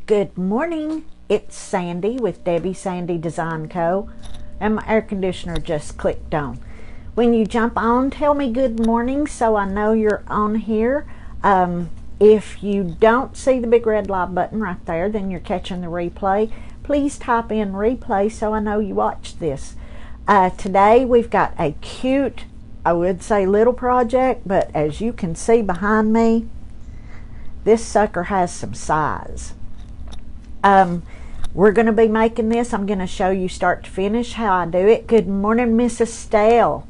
Good morning, it's Sandy with Debbie Sandy Design Co. And my air conditioner just clicked on. When you jump on, tell me good morning so I know you're on here. If you don't see the big red live button right there, then you're catching the replay. Please type in replay so I know you watched this. Today we've got a cute, I would say little project, but as you can see behind me, this sucker has some size. We're going to be making this. I'm going to show you start to finish how I do it. Good morning, Miss Estelle.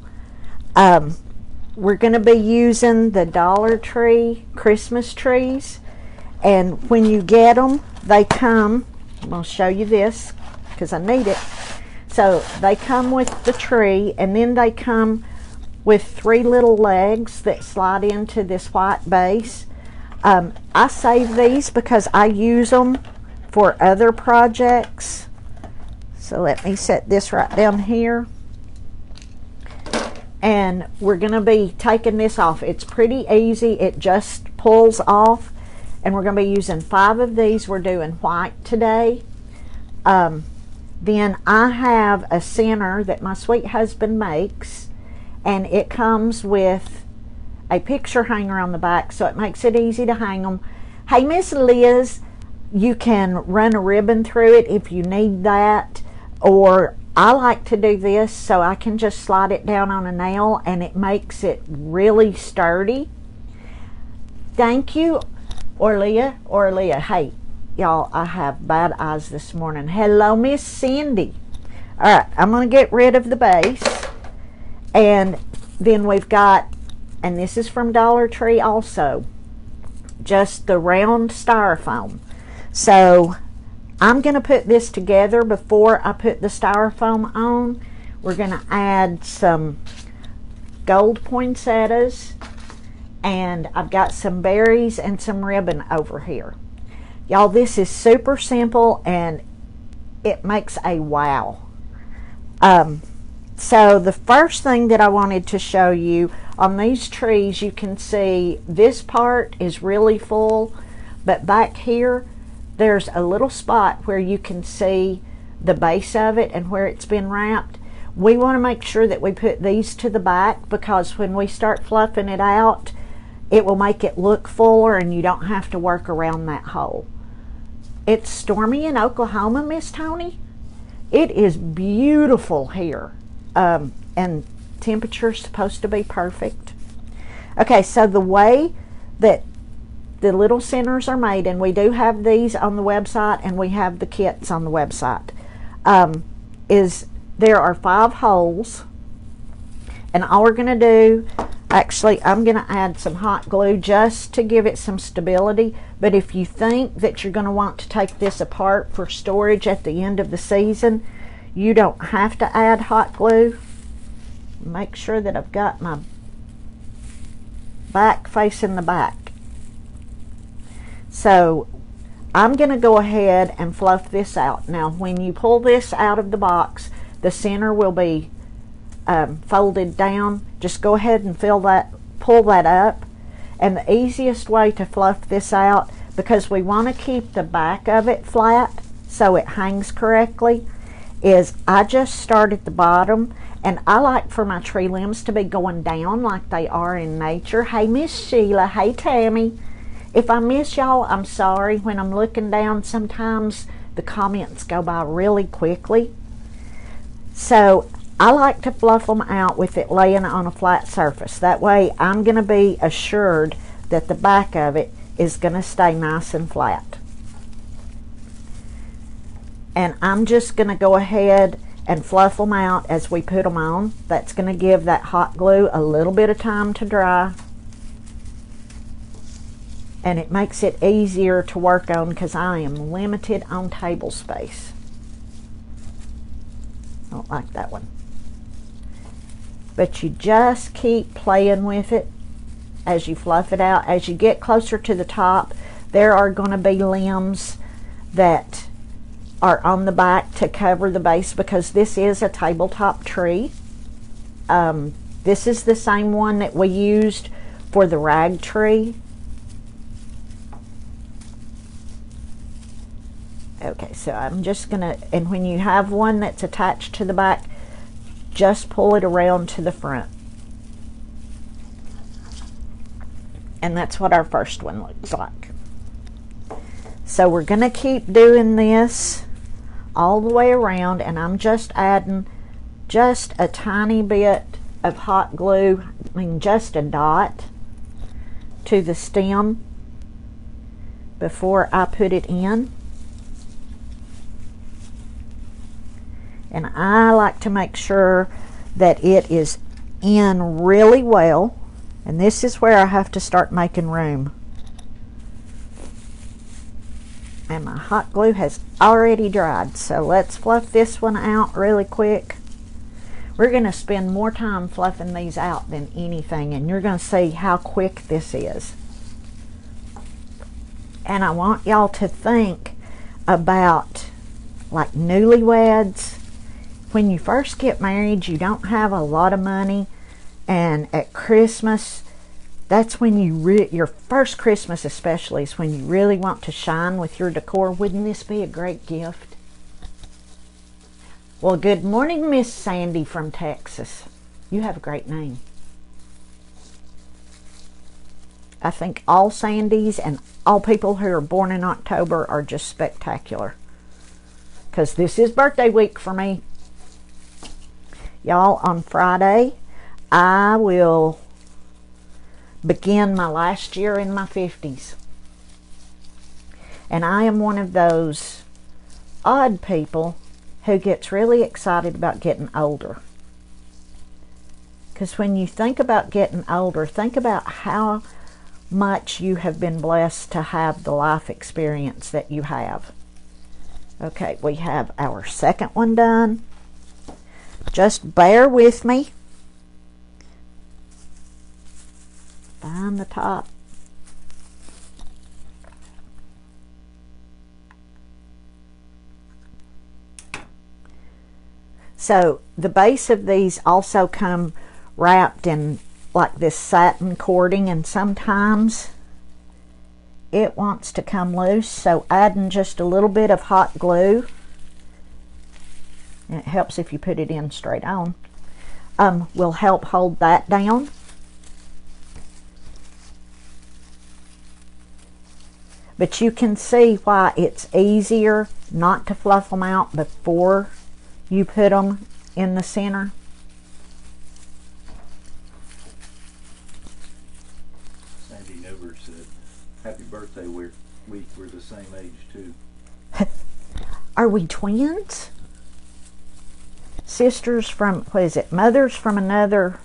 We're going to be using the Dollar Tree Christmas trees, and when you get them, they come, I'll show you this because I need it. So they come with the tree, and then they come with 3 little legs that slide into this white base. I save these because I use them for other projects. So let me set this right down here. And we're going to be taking this off. It's pretty easy. It just pulls off. And we're going to be using 5 of these. We're doing white today. Then I have a center that my sweet husband makes. And it comes with a picture hanger on the back, so it makes it easy to hang them. Hey, Miss Liz, you can run a ribbon through it if you need that, or I like to do this so I can just slide it down on a nail and it makes it really sturdy. Thank you, Orlia. Hey, y'all, I have bad eyes this morning. Hello, Miss Cindy. All right, I'm going to get rid of the base, and then we've got, and this is from Dollar Tree also, just the round styrofoam. So I'm going to put this together before I put the styrofoam on. We're going to add some gold poinsettias, and I've got some berries and some ribbon over here. Y'all, this is super simple and it makes a wow. So the first thing that I wanted to show you on these trees, you can see this part is really full, but back here there's a little spot where you can see the base of it and where it's been wrapped. We want to make sure that we put these to the back, because when we start fluffing it out, it will make it look fuller and you don't have to work around that hole. It's stormy in Oklahoma, Miss Tony. It is beautiful here. And temperature's supposed to be perfect. Okay, so the way that the little centers are made, and we do have these on the website and we have the kits on the website, is there are 5 holes, and all we're going to do, actually I'm going to add some hot glue just to give it some stability, but if you think that you're going to want to take this apart for storage at the end of the season, you don't have to add hot glue. Make sure that I've got my back facing the back. So I'm going to go ahead and fluff this out. Now when you pull this out of the box, the center will be folded down. Just go ahead and pull that up. And the easiest way to fluff this out, because we want to keep the back of it flat so it hangs correctly, is I just start at the bottom, and I like for my tree limbs to be going down like they are in nature. Hey, Miss Sheila. Hey, Tammy. If I miss y'all, I'm sorry. When I'm looking down, sometimes the comments go by really quickly. So I like to fluff them out with it laying on a flat surface. That way I'm going to be assured that the back of it is going to stay nice and flat. And I'm just going to go ahead and fluff them out as we put them on. That's going to give that hot glue a little bit of time to dry. And it makes it easier to work on because I am limited on table space. I don't like that one. But you just keep playing with it as you fluff it out. As you get closer to the top, there are going to be limbs that are on the back to cover the base, because this is a tabletop tree. This is the same one that we used for the rag tree. Okay, so I'm just gonna, and when you have one that's attached to the back, just pull it around to the front. And that's what our first one looks like. So we're gonna keep doing this all the way around, and I'm just adding just a tiny bit of hot glue, I mean just a dot, to the stem before I put it in. And I like to make sure that it is in really well, and this is where I have to start making room. And my hot glue has already dried, so let's fluff this one out really quick. We're going to spend more time fluffing these out than anything, and you're going to see how quick this is. And I want y'all to think about like newlyweds. When you first get married, you don't have a lot of money, and at Christmas, that's when your first Christmas especially is when you really want to shine with your decor. Wouldn't this be a great gift? Well, good morning, Miss Sandy from Texas. You have a great name. I think all Sandys and all people who are born in October are just spectacular, because this is birthday week for me. Y'all, on Friday, I will begin my last year in my 50s. And I am one of those odd people who gets really excited about getting older. Because when you think about getting older, think about how much you have been blessed to have the life experience that you have. Okay, we have our second one done. Just bear with me. Find the top. So the base of these also come wrapped in like this satin cording, and sometimes it wants to come loose, so adding just a little bit of hot glue, and it helps if you put it in straight on, will help hold that down. But you can see why it's easier not to fluff them out before you put them in the center. Sandy Newber said, "Happy birthday week, we're the same age too." Are we twins? Sisters from, what is it, mothers from another,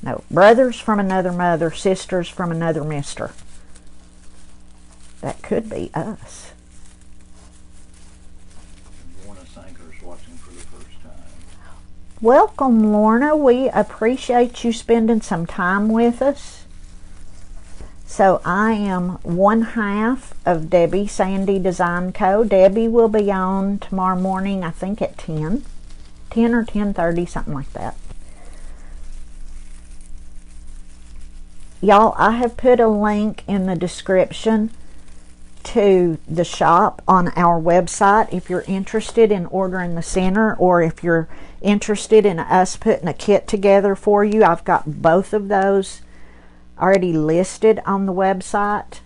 no, brothers from another mother, sisters from another mister. That could be us. Lorna Sanker's watching for the first time. Welcome, Lorna. We appreciate you spending some time with us. So I am one half of Debbie Sandy Design Co. Debbie will be on tomorrow morning, I think at 10 or 10:30, something like that. Y'all, I have put a link in the description to the shop on our website if you're interested in ordering the center, or if you're interested in us putting a kit together for you. I've got both of those already listed on the website.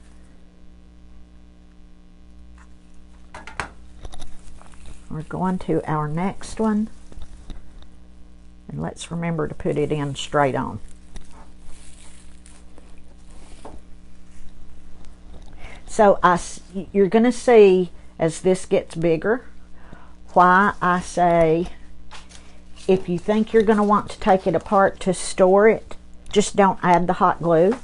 We're going to our next one, and let's remember to put it in straight on. So you're going to see as this gets bigger why I say if you think you're going to want to take it apart to store it, just don't add the hot glue.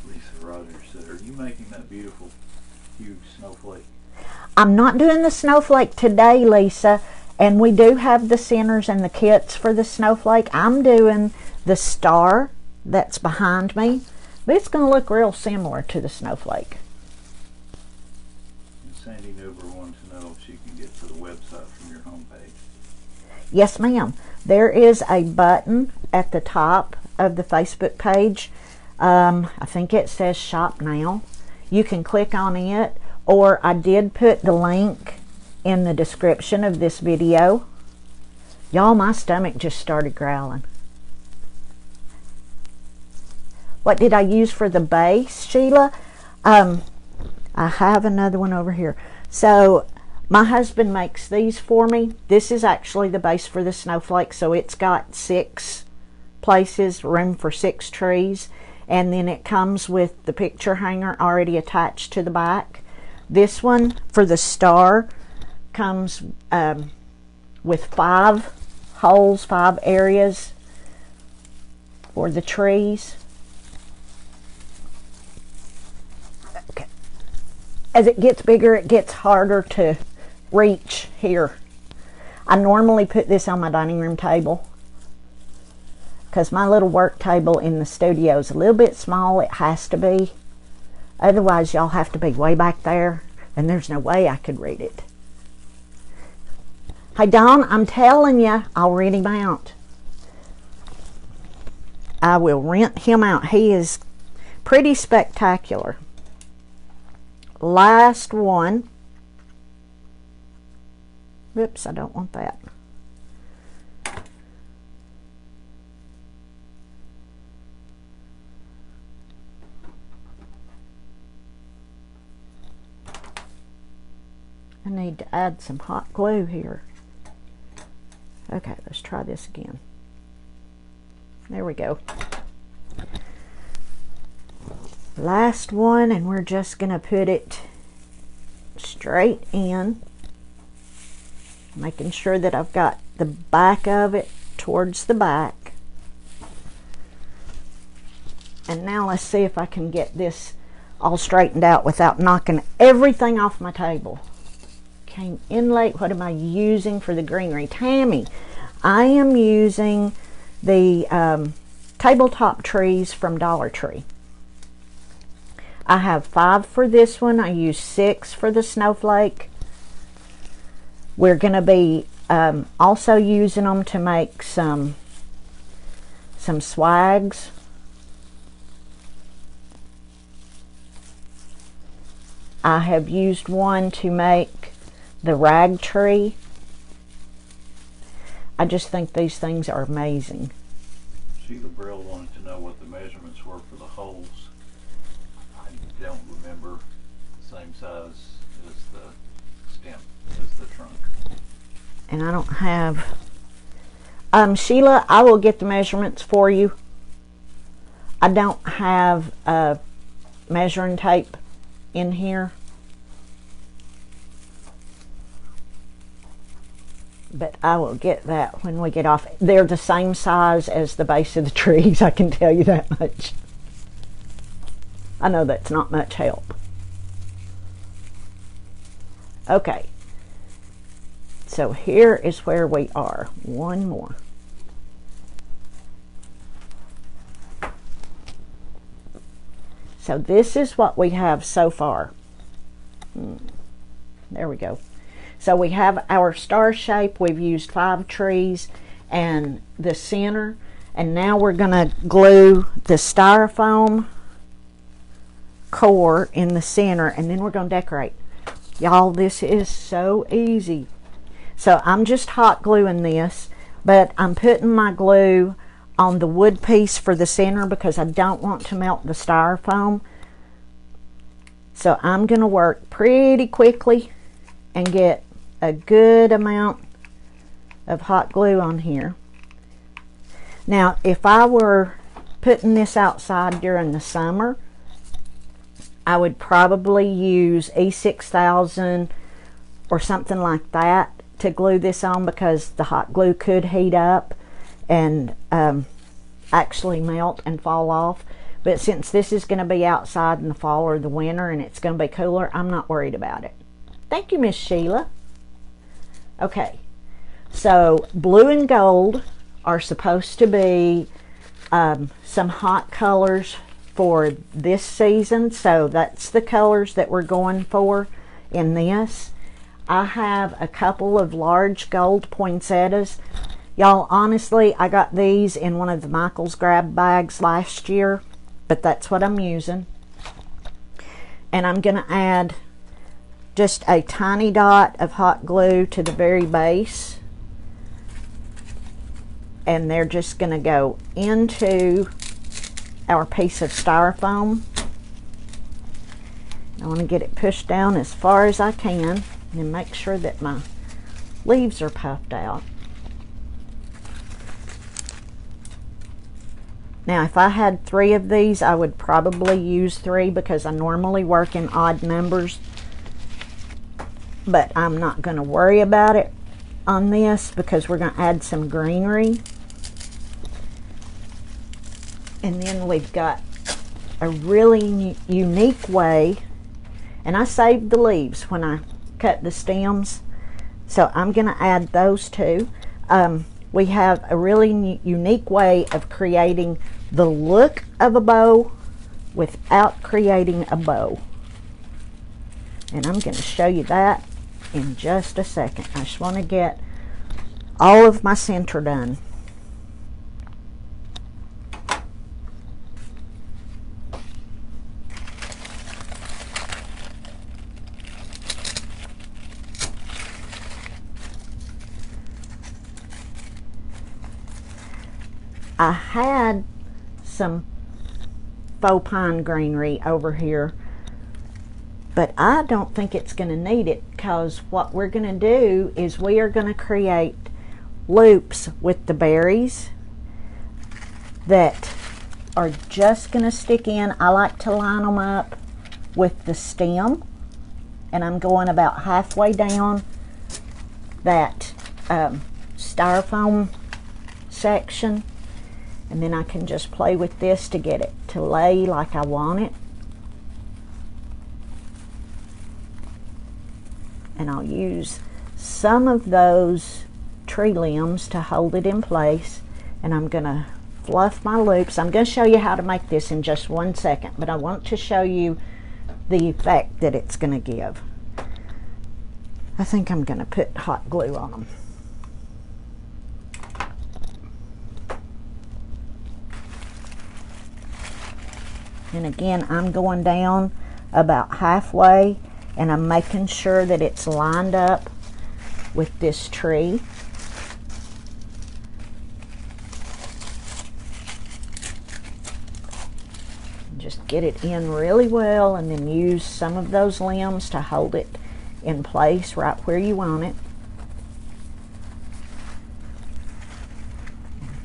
Lisa Rogers said, "Are you making that beautiful huge snowflake?" I'm not doing the snowflake today, Lisa. And we do have the centers and the kits for the snowflake. I'm doing the star that's behind me, but it's going to look real similar to the snowflake. And Sandy Newber wanted to know if she can get to the website from your homepage. Yes, ma'am. There is a button at the top of the Facebook page I think it says shop now. You can click on it, or I did put the link in the description of this video. Y'all, my stomach just started growling. What did I use for the base, Sheila? I have another one over here. So my husband makes these for me. This is actually the base for the snowflake, so it's got 6 places, room for 6 trees, and then it comes with the picture hanger already attached to the back. This one for the star comes with 5 holes, 5 areas for the trees. Okay. As it gets bigger, it gets harder to reach here. I normally put this on my dining room table because my little work table in the studio is a little bit small. It has to be. Otherwise, y'all have to be way back there, and there's no way I could read it. Hey, Don, I'm telling you, I'll rent him out. I will rent him out. He is pretty spectacular. Last one. Oops, I don't want that. I need to add some hot glue here. Okay, let's try this again. There we go. Last one, and we're just going to put it straight in, making sure that I've got the back of it towards the back. And now let's see if I can get this all straightened out without knocking everything off my table. Came in late. What am I using for the greenery? Tammy, I am using the tabletop trees from Dollar Tree. I have 5 for this one. I use 6 for the snowflake. We're going to be also using them to make some swags. I have used one to make the rag tree. I just think these things are amazing. Sheila Brill wanted to know what the measurements were for the holes. I don't remember the same size as the stem, as the trunk. And I don't have... Sheila, I will get the measurements for you. I don't have measuring tape in here. But I will get that when we get off. They're the same size as the base of the trees, I can tell you that much. I know that's not much help. Okay. So here is where we are. One more. So this is what we have so far. There we go. So we have our star shape. We've used 5 trees and the center. And now we're going to glue the styrofoam core in the center. And then we're going to decorate. Y'all, this is so easy. So I'm just hot gluing this. But I'm putting my glue on the wood piece for the center because I don't want to melt the styrofoam. So I'm going to work pretty quickly and get a good amount of hot glue on here. Now, if I were putting this outside during the summer, I would probably use E6000 or something like that to glue this on because the hot glue could heat up and actually melt and fall off. But since this is going to be outside in the fall or the winter and it's going to be cooler, I'm not worried about it. Thank you, Miss Sheila. Okay, so blue and gold are supposed to be some hot colors for this season. So that's the colors that we're going for in this. I have a couple of large gold poinsettias. Y'all, honestly, I got these in one of the Michael's grab bags last year. but that's what I'm using. And I'm going to add just a tiny dot of hot glue to the very base, and they're just going to go into our piece of styrofoam. I want to get it pushed down as far as I can and make sure that my leaves are puffed out. Now, if I had 3 of these, I would probably use 3 because I normally work in odd numbers. But I'm not going to worry about it on this because we're going to add some greenery. And then we've got a really unique way, and I saved the leaves when I cut the stems, so I'm going to add those too. We have a really unique way of creating the look of a bow without creating a bow. And I'm going to show you that in just a second. I just want to get all of my center done. I had some faux pine greenery over here, but I don't think it's going to need it, because what we're going to do is we are going to create loops with the berries that are just going to stick in. I like to line them up with the stem, and I'm going about halfway down that styrofoam section. And then I can just play with this to get it to lay like I want it. And I'll use some of those tree limbs to hold it in place. And I'm going to fluff my loops. I'm going to show you how to make this in just 1 second, but I want to show you the effect that it's going to give. I think I'm going to put hot glue on them. And again, I'm going down about halfway, and I'm making sure that it's lined up with this tree. Just get it in really well, and then use some of those limbs to hold it in place right where you want it.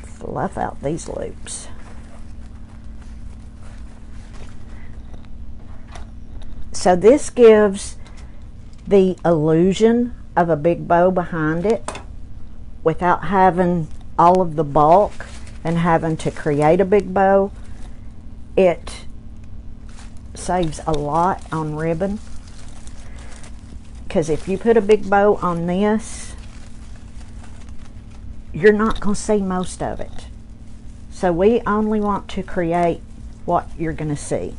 Fluff out these loops. So this gives the illusion of a big bow behind it without having all of the bulk and having to create a big bow. It saves a lot on ribbon, because if you put a big bow on this, you're not going to see most of it. So we only want to create what you're going to see.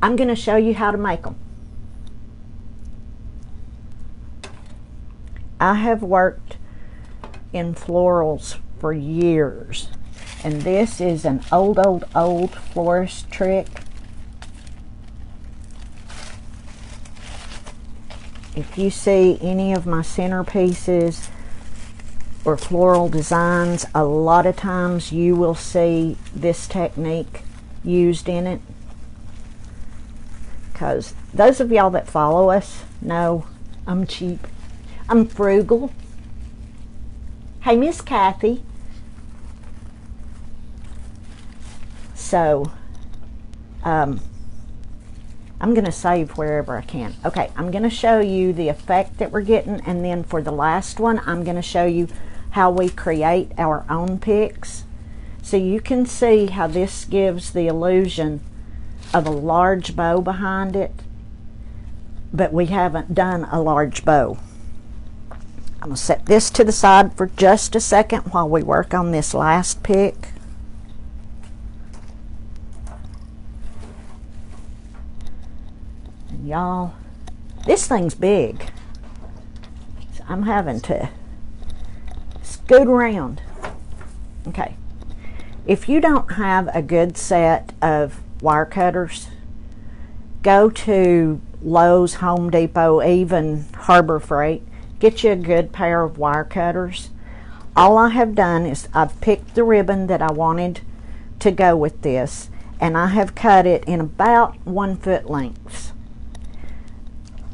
I'm going to show you how to make them. I have worked in florals for years, and this is an old florist trick. If you see any of my centerpieces or floral designs, a lot of times you will see this technique used in it. Because those of y'all that follow us know I'm cheap. I'm frugal. Hey, Miss Kathy. So, I'm going to save wherever I can. Okay, I'm going to show you the effect that we're getting, and then for the last one, I'm going to show you how we create our own picks. So you can see how this gives the illusion of a large bow behind it, but we haven't done a large bow. I'm going to set this to the side for just a second while we work on this last pick. And y'all, this thing's big. I'm having to scoot around. Okay. If you don't have a good set of wire cutters, go to Lowe's, Home Depot, even Harbor Freight. Get you a good pair of wire cutters. All I have done is I've picked the ribbon that I wanted to go with this, and I have cut it in about 1 foot lengths.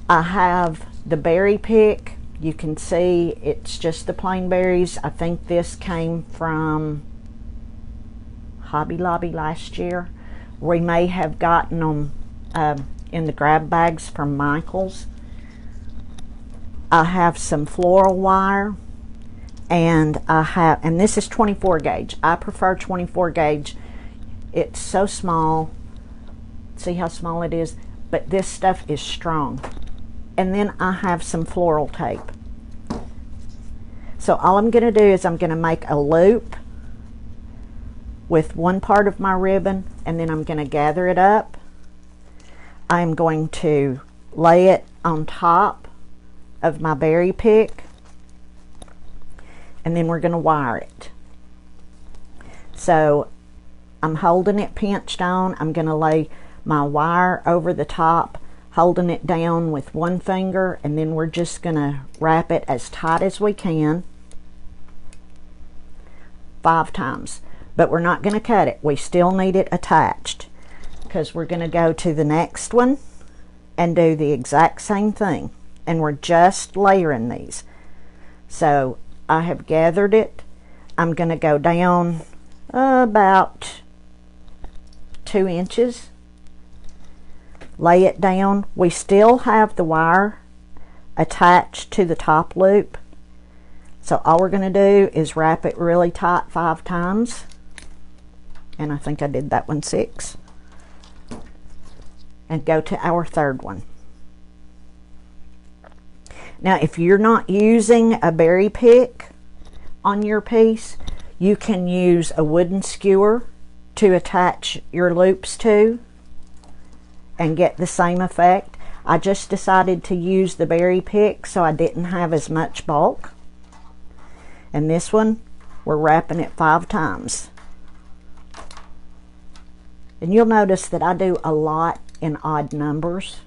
I have the berry pick. You can see it's just the plain berries. I think this came from Hobby Lobby last year. We may have gotten them in the grab bags from Michael's. I have some floral wire, and and this is 24 gauge. I prefer 24 gauge. It's so small. See how small it is? But this stuff is strong. And then I have some floral tape. So all I'm going to do is I'm going to make a loop with one part of my ribbon, and then I'm going to gather it up. I'm going to lay it on top of my berry pick, and then we're going to wire it. So I'm holding it pinched on. I'm going to lay my wire over the top, holding it down with one finger, and then we're just going to wrap it as tight as we can 5 times. But we're not going to cut it. We still need it attached, because we're going to go to the next one and do the exact same thing, and we're just layering these. So I have gathered it. I'm going to go down about 2 inches, lay it down. We still have the wire attached to the top loop, so all we're going to do is wrap it really tight 5 times, and I think I did that one 6, and go to our third one. Now if you're not using a berry pick on your piece, you can use a wooden skewer to attach your loops to and get the same effect. I just decided to use the berry pick so I didn't have as much bulk. And this one, we're wrapping it 5 times. And you'll notice that I do a lot in odd numbers.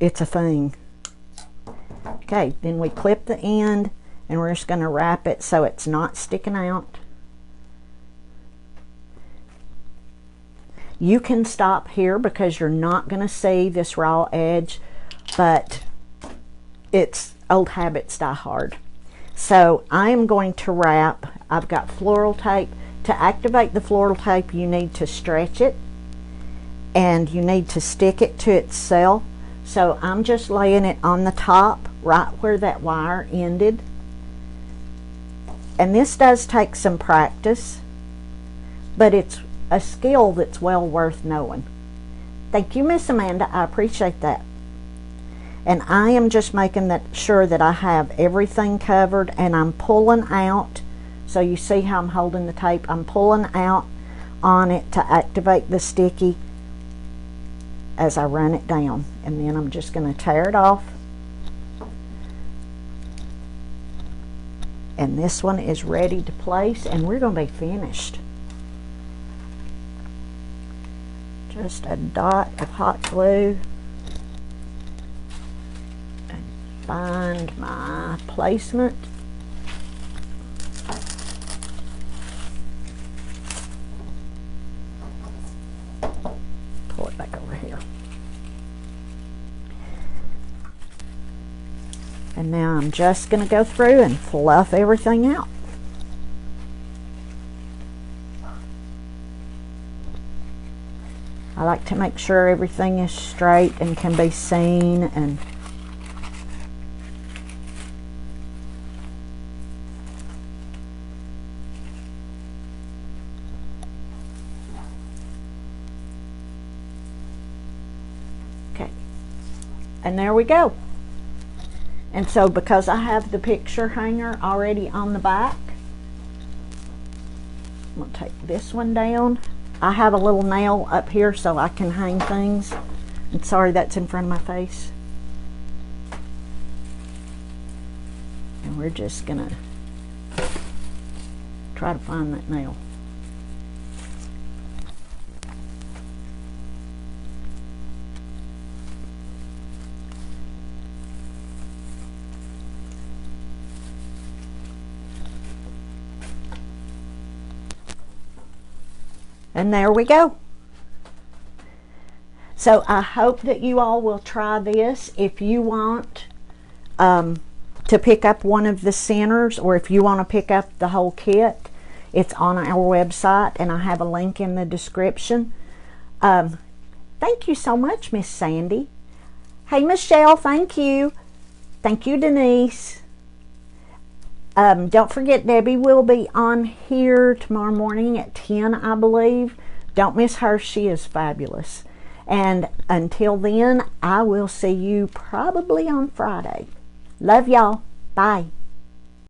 It's a thing. Okay, then we clip the end, and we're just going to wrap it so it's not sticking out. You can stop here because you're not going to see this raw edge, but it's old habits die hard. So I am going to wrap. I've got floral tape. To activate the floral tape, you need to stretch it, and you need to stick it to itself. So I'm just laying it on the top, right where that wire ended. And this does take some practice, but it's a skill that's well worth knowing. Thank you, Miss Amanda. I appreciate that. And I am just making sure that I have everything covered, and I'm pulling out. So you see how I'm holding the tape. I'm pulling out on it to activate the sticky as I run it down. And then I'm just going to tear it off. And this one is ready to place, and we're going to be finished. Just a dot of hot glue, and find my placement. Pull it back over here. And now I'm just going to go through and fluff everything out. I like to make sure everything is straight and can be seen, and okay, and there we go. And so because I have the picture hanger already on the back, I'm going to take this one down. I have a little nail up here so I can hang things. And sorry, that's in front of my face. And we're just gonna try to find that nail. And there we go. So I hope that you all will try this. If you want to pick up one of the centers, or if you want to pick up the whole kit, it's on our website, and I have a link in the description. Thank you so much, Miss Sandy. Hey, Michelle, thank you. Thank you, Denise. Don't forget, Debbie will be on here tomorrow morning at 10, I believe. Don't miss her. She is fabulous. And until then, I will see you probably on Friday. Love y'all. Bye.